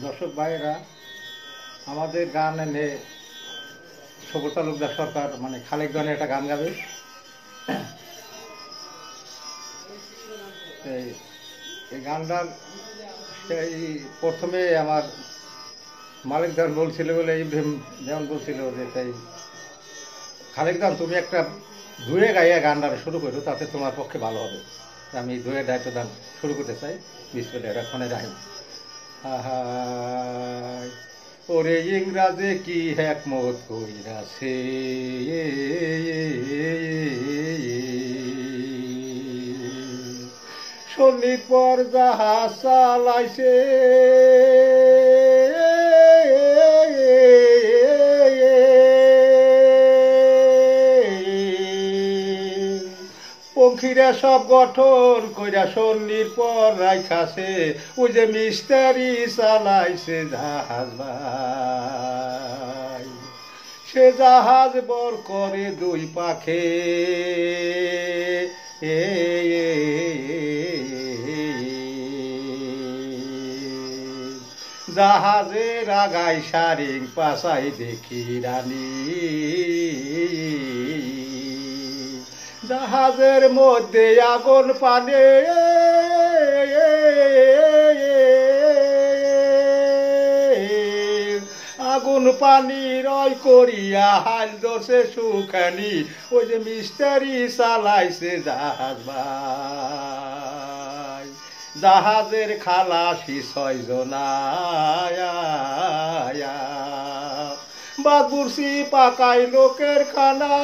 দর্শক ভাইয়েরা, আমাদের গান এনে সবুজ তালুকদার সরকার মানে খালেক গানে একটা গান গাবে। এই গানটার সেই প্রথমে আমার মালিক দান বলছিল বলে ইব্রাহিম যেমন বলছিল যে তাই খালেক দান তুমি একটা ধুয়ে গাইয়া গানটা শুরু করো, তাতে তোমার পক্ষে ভালো হবে। আমি ধুয়ে দায়িত্ব দান শুরু করতে চাই। বিসমিল্লাহির রহমানির রহিম। হায় ওরে ইংরাজে কি হেকমত কইরাছে, সন্নির পর জাহাজ চালাইছে, পঙ্খিরা সব গঠন কইরা সন্নির পর রাইখাছে, ওই যে মিস্টারি চালাইছে জাহাজ ভাই, সে জাহাজ বর করে দুই পাখে, জাহাজের আগাই সারিং পাশাই দেখি রানী, জাহাজের মধ্যে আগুন পানে, আগুন পানি রয় করিয়া হাল দোষে সুখানি, ওই যে মিস্টারি চালাইছে জাহাজ ভাই, জাহাজের খালাসি 6 জনা, বাদবুরসি পাকাই লোকের খানা,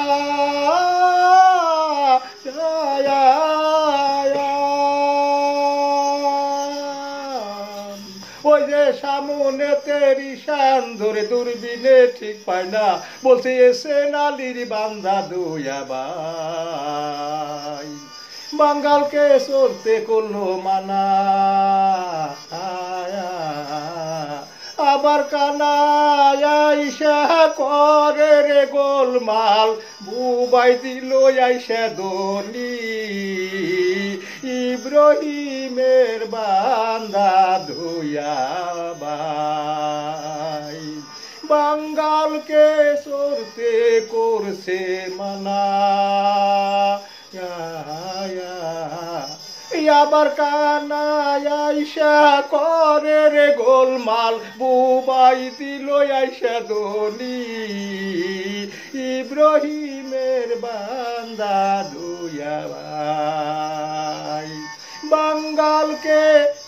ওই যে সামনে তেরি শান ধরে দূরবীনে ঠিক পায় না, বলছে এসে নালির বান্ধা দুয়া ভাই, বাঙ্গালকে চলতে করলো মানা, আবার কানায়া ইসা করে রে গোলমাল, বুবাই দিল আইসা দলি, ইব্রাহিমের বান্দা ধুয়া ভাই, বাঙ্গালকে চলতে করছে মানা, আবার কানায়া আইসা করে রে গোলমাল, বুবাই দিল আইসা দলি, ইব্রাহিমের বান্দা দুয়া ভাই, বাঙ্গালকে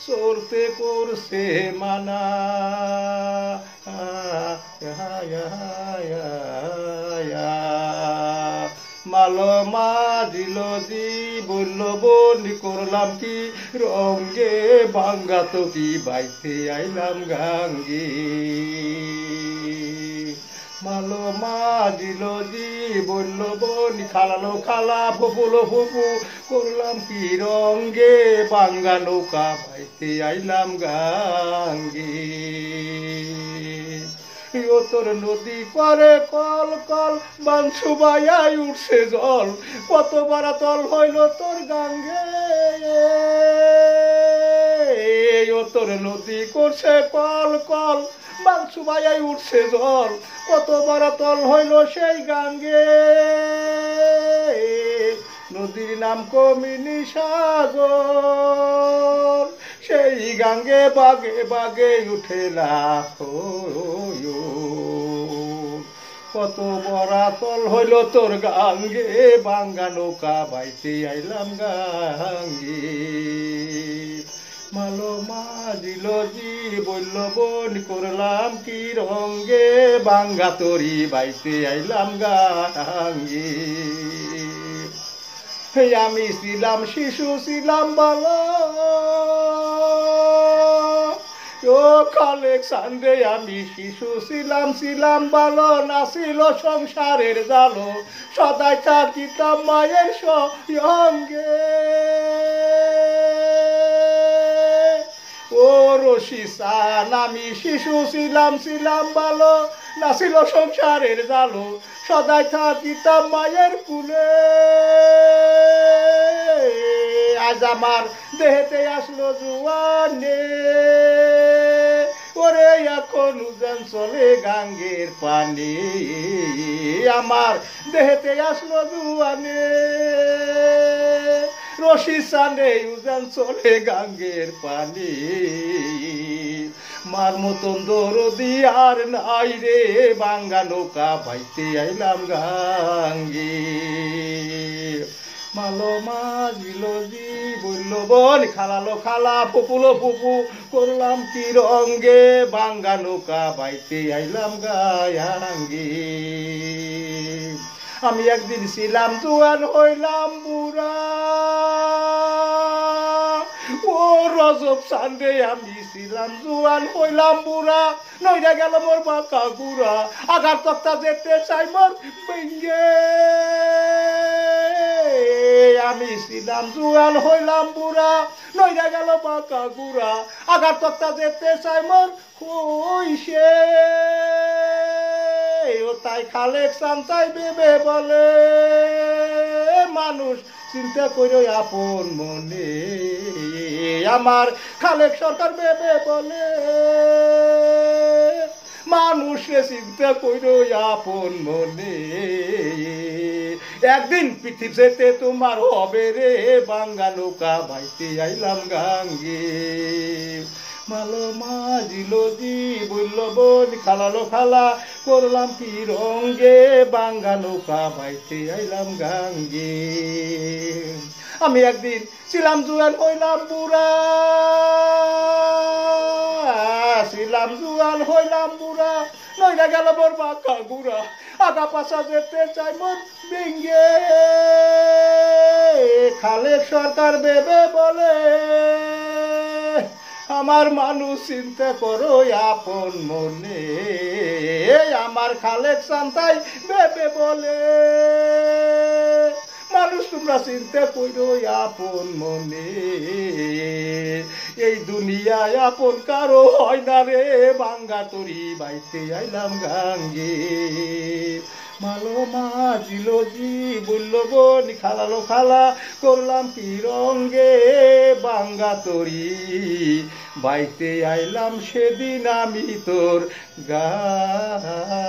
চলতে করছে মানা, মালো মাজিল জি বলল বলি করলাম কি রঙ্গে, বাঙ্গা তো কি বাইতে আইলাম গাঙ্গে, মালো মাজিল জি বলল বলি খালালো খালা ফুপুলো ফুপু, করলাম কি রঙ্গে, বাঙ্গা নৌকা বাইতে আইলাম গাঙ্গে, তোর নদী করে কল কল, বাঞ্ছু বাইয়াই উঠছে জল, কত বারা তল হইল তোর গাঙ্গে, তোর নদী করছে কল কল, বাঞ্ছু বাইয়াই উঠছে জল, কত বারা তল হইল সেই গাঙ্গে, নদীর নাম কমিনি সাগর, সেই গাঙ্গে বাগে বাগে উঠে লাখ, কত বড়া তল হইল তোর গাঙ্গে, বাঙ্গা নৌকা বাইতে আইলাম গাঙ্গে, মালো মাজিল জি বলল বন করলাম কি রঙ্গে, বাঙ্গা তরি বাইতে আইলাম গাঙ্গে, আমি ছিলাম শিশু ছিলাম ভালো, ও খালেক সান্ডে আমি শিশু ছিলাম ছিলাম ভালো, নাছিল সংসারের জালো, সদাই থাকিতাম মায়ের সঙ্গে, ও রশি সান আমি শিশু ছিলাম ছিলাম ভালো, নাছিল সংসারের জালো, সদাই থাকিতাম মায়ের কুলে, আজ আমার দেহেতে আসলো জুয়ানে, ওরে এখন উজান চলে গাঙ্গের পানি আমার দেহেতে আসলো জুয়ানে রশি সানে উজান চলে গাঙ্গের পানি মার মতন দরদি আর নাই রে বাঙ্গা নৌকা বাইতে আইলাম গাঙ্গে মালো মাছ বিলজি বলল বল খালালো খালা ফুপুলো ফুপু করলাম কি রঙ্গে বাঙ্গা নৌকা বাইতে আইলাম গাঙ্গে আমি একদিন ছিলাম জোয়ান হইলাম বুড়া ও রজব সান্ডে আমি ছিলাম জোয়ান হইলাম বুড়া নইরা গেল মোর বাঁকা গুড়া আঘাত তক্তা যেতে চাই মোর ভেঙ্গে আমি ছিলাম জোয়ান হইলাম বুড়া নইরা গেল বাঁকা গুড়া আঘাত তক্তা যেতে চাই মোর হইছে ও তাই খালেক সান্তাই বেবে বলে মানুষ চিন্তা করো আপন মনে আমার খালেক সরকার বেবে বলে মানুষে চিন্তা করো আপন মনে একদিন পৃথিবী যেতে তোমার হবে রে বাঙ্গা নৌকা বাইতে আইলাম গাঙ্গে মালো মাঝিল জি বলল বোন খালালো খালা করলাম কি রঙ্গে বাঙ্গা নৌকা বাইতে আইলাম গাঙ্গে আমি একদিন ছিলাম জোয়ান হইলাম বুড়া ছিলাম জোয়ান হইলাম বুড়া নইরা গেল মোর বাঁকা গুড়া আগা পাশা যেতে চাই মোর ভেঙ্গে খালেক সরকার বেবে বলে আমার মানুষ চিন্তা করো আপন মনে আমার খালেক সান্তাই বেবে বলে মানুষ তোমরা চিন্তা করো আপন মনে এই দুনিয়ায় আপন কারো হয় না রে বাঙ্গা তরি বাইতে আইলাম গাঙ্গে মালো মাঝিল জি বলল বোন খালালো খালা করলাম কি রঙ্গে বাঙ্গা তরি বাইতে আইলাম সেদিন আমি তোর গাঙ্গে।